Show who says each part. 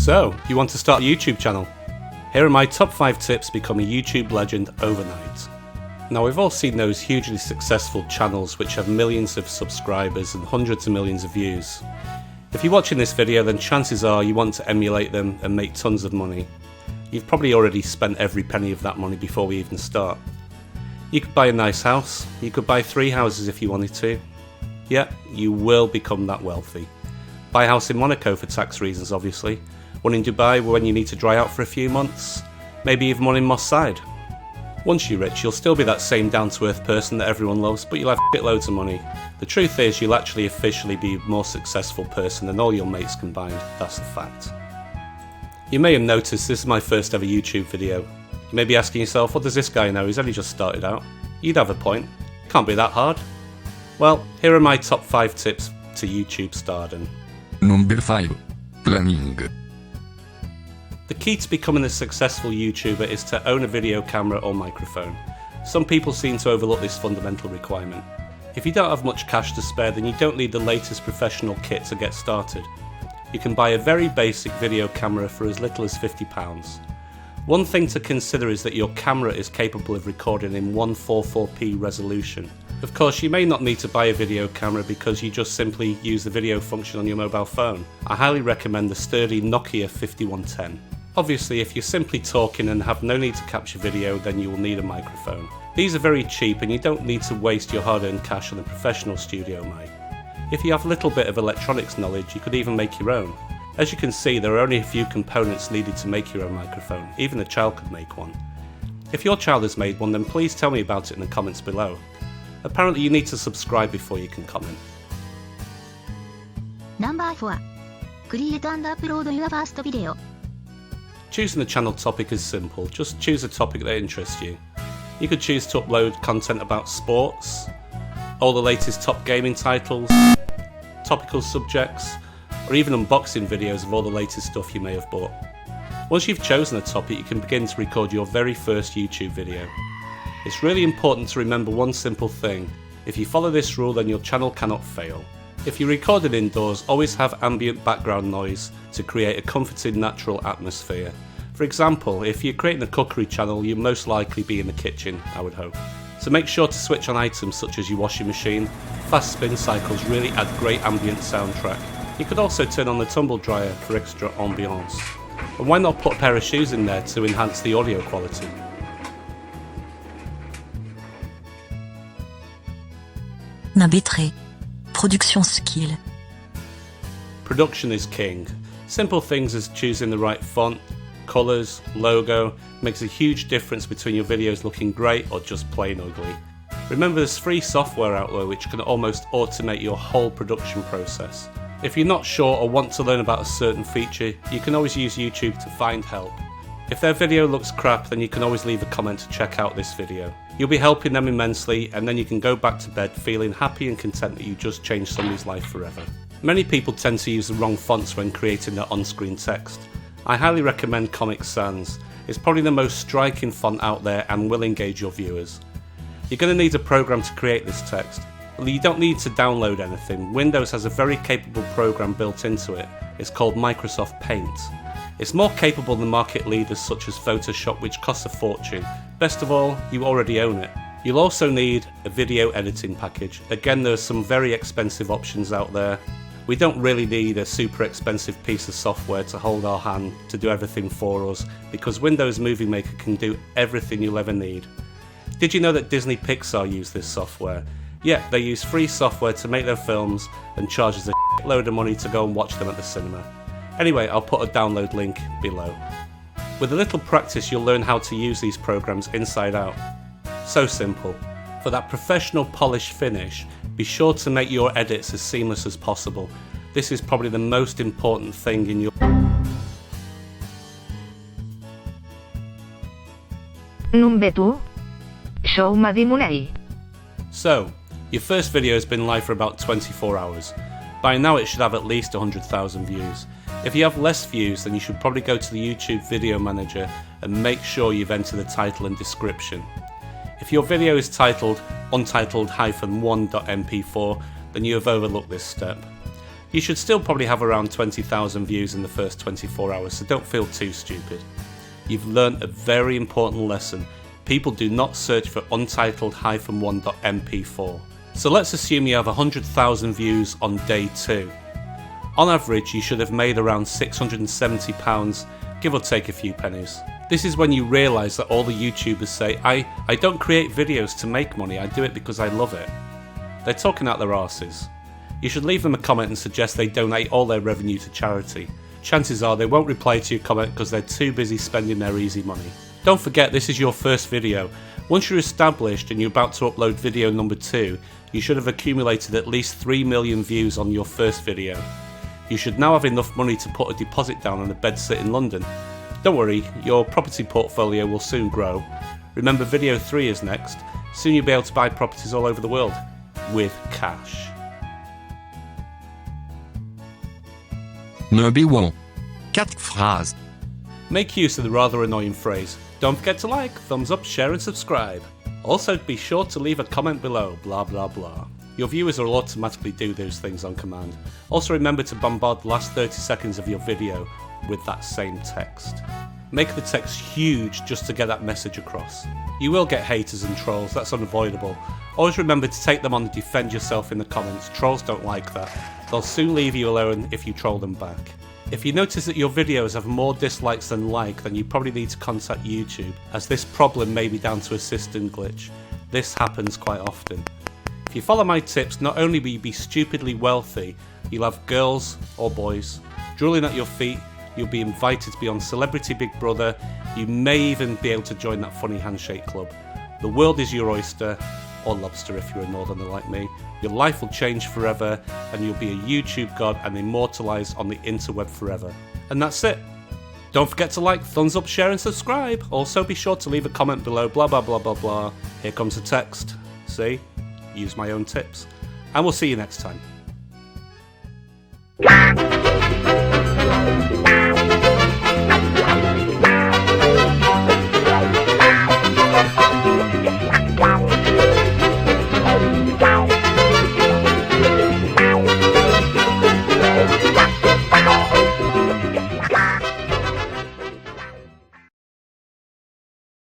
Speaker 1: So, you want to start a YouTube channel? Here are my top 5 tips to become a YouTube legend overnight. Now, we've all seen those hugely successful channels which have millions of subscribers and hundreds of millions of views. If you're watching this video, then chances are you want to emulate them and make tons of money. You've probably already spent every penny of that money before we even start. You could buy a nice house, you could buy 3 houses if you wanted to. Yeah, you will become that wealthy. Buy a house in Monaco for tax reasons, obviously. One in Dubai when you need to dry out for a few months. Maybe even one in Moss Side. Once you're rich, you'll still be that same down-to-earth person that everyone loves, but you'll have shitloads of money. The truth is, you'll actually officially be a more successful person than all your mates combined. That's the fact. You may have noticed this is my first ever YouTube video. You may be asking yourself, what does this guy know? He's only just started out. You'd have a point. Can't be that hard. Well, here are my top 5 tips to YouTube stardom.
Speaker 2: Number 5. Planning.
Speaker 1: The key to becoming a successful YouTuber is to own a video camera or microphone. Some people seem to overlook this fundamental requirement. If you don't have much cash to spare, then you don't need the latest professional kit to get started. You can buy a very basic video camera for as little as £50. One thing to consider is that your camera is capable of recording in 144p resolution. Of course, you may not need to buy a video camera because you just simply use the video function on your mobile phone. I highly recommend the sturdy Nokia 5110. Obviously, if you're simply talking and have no need to capture video, then you will need a microphone. These are very cheap and you don't need to waste your hard-earned cash on a professional studio mic. If you have a little bit of electronics knowledge, you could even make your own. As you can see, there are only a few components needed to make your own microphone. Even a child could make one. If your child has made one, then please tell me about it in the comments below. Apparently you need to subscribe before you can comment.
Speaker 3: Number 4. Create and upload your first video.
Speaker 1: Choosing the channel topic is simple. Just choose a topic that interests you. You could choose to upload content about sports, all the latest top gaming titles, topical subjects, or even unboxing videos of all the latest stuff you may have bought. Once you've chosen a topic, you can begin to record your very first YouTube video. It's really important to remember one simple thing. If you follow this rule, then your channel cannot fail. If you record it indoors, always have ambient background noise to create a comforting natural atmosphere. For example, if you're creating a cookery channel, you'll most likely be in the kitchen, I would hope. So make sure to switch on items such as your washing machine. Fast spin cycles really add great ambient soundtrack. You could also turn on the tumble dryer for extra ambiance. And why not put a pair of shoes in there to enhance the audio quality?
Speaker 4: Number 3. Production skill.
Speaker 1: Production is king. Simple things as choosing the right font, colours, logo makes a huge difference between your videos looking great or just plain ugly. Remember, there's free software out there which can almost automate your whole production process. If you're not sure or want to learn about a certain feature, you can always use YouTube to find help. If their video looks crap, then you can always leave a comment to check out this video. You'll be helping them immensely, and then you can go back to bed feeling happy and content that you just changed somebody's life forever. Many people tend to use the wrong fonts when creating their on-screen text. I highly recommend Comic Sans. It's probably the most striking font out there and will engage your viewers. You're going to need a program to create this text. Well, you don't need to download anything. Windows has a very capable program built into it. It's called Microsoft Paint. It's more capable than market leaders such as Photoshop, which costs a fortune. Best of all, you already own it. You'll also need a video editing package. Again, there are some very expensive options out there. We don't really need a super expensive piece of software to hold our hand to do everything for us, because Windows Movie Maker can do everything you'll ever need. Did you know that Disney Pixar use this software? Yeah, they use free software to make their films and charges a load of money to go and watch them at the cinema. Anyway, I'll put a download link below. With a little practice, you'll learn how to use these programs inside out. So simple. For that professional polished finish, be sure to make your edits as seamless as possible. This is probably the most important thing in your...
Speaker 3: Number 2. Show me money.
Speaker 1: So, your first video has been live for about 24 hours. By now it should have at least 100,000 views. If you have less views, then you should probably go to the YouTube Video Manager and make sure you've entered the title and description. If your video is titled untitled-1.mp4, then you have overlooked this step. You should still probably have around 20,000 views in the first 24 hours, so don't feel too stupid. You've learnt a very important lesson. People do not search for untitled-1.mp4. So let's assume you have 100,000 views on day 2. On average, you should have made around £670, give or take a few pennies. This is when you realise that all the YouTubers say, I don't create videos to make money, I do it because I love it. They're talking out their arses. You should leave them a comment and suggest they donate all their revenue to charity. Chances are they won't reply to your comment because they're too busy spending their easy money. Don't forget, this is your first video. Once you're established and you're about to upload video number 2, you should have accumulated at least 3 million views on your first video. You should now have enough money to put a deposit down on a bedsit in London. Don't worry, your property portfolio will soon grow. Remember, video 3 is next. Soon you'll be able to buy properties all over the world. With cash.
Speaker 2: Number 1. 4 phrases.
Speaker 1: Make use of the rather annoying phrase. Don't forget to like, thumbs up, share and subscribe. Also be sure to leave a comment below, blah blah blah. Your viewers will automatically do those things on command. Also remember to bombard the last 30 seconds of your video with that same text. Make the text huge just to get that message across. You will get haters and trolls, that's unavoidable. Always remember to take them on and defend yourself in the comments. Trolls don't like that. They'll soon leave you alone if you troll them back. If you notice that your videos have more dislikes than like, then you probably need to contact YouTube, as this problem may be down to a system glitch. This happens quite often. If you follow my tips, not only will you be stupidly wealthy, you'll have girls or boys drooling at your feet, you'll be invited to be on Celebrity Big Brother, you may even be able to join that funny handshake club. The world is your oyster, or lobster if you're a northerner like me. Your life will change forever, and you'll be a YouTube god and immortalised on the interweb forever. And that's it. Don't forget to like, thumbs up, share and subscribe. Also be sure to leave a comment below, blah blah blah blah blah. Here comes the text. See? Use my own tips. And we'll see you next time.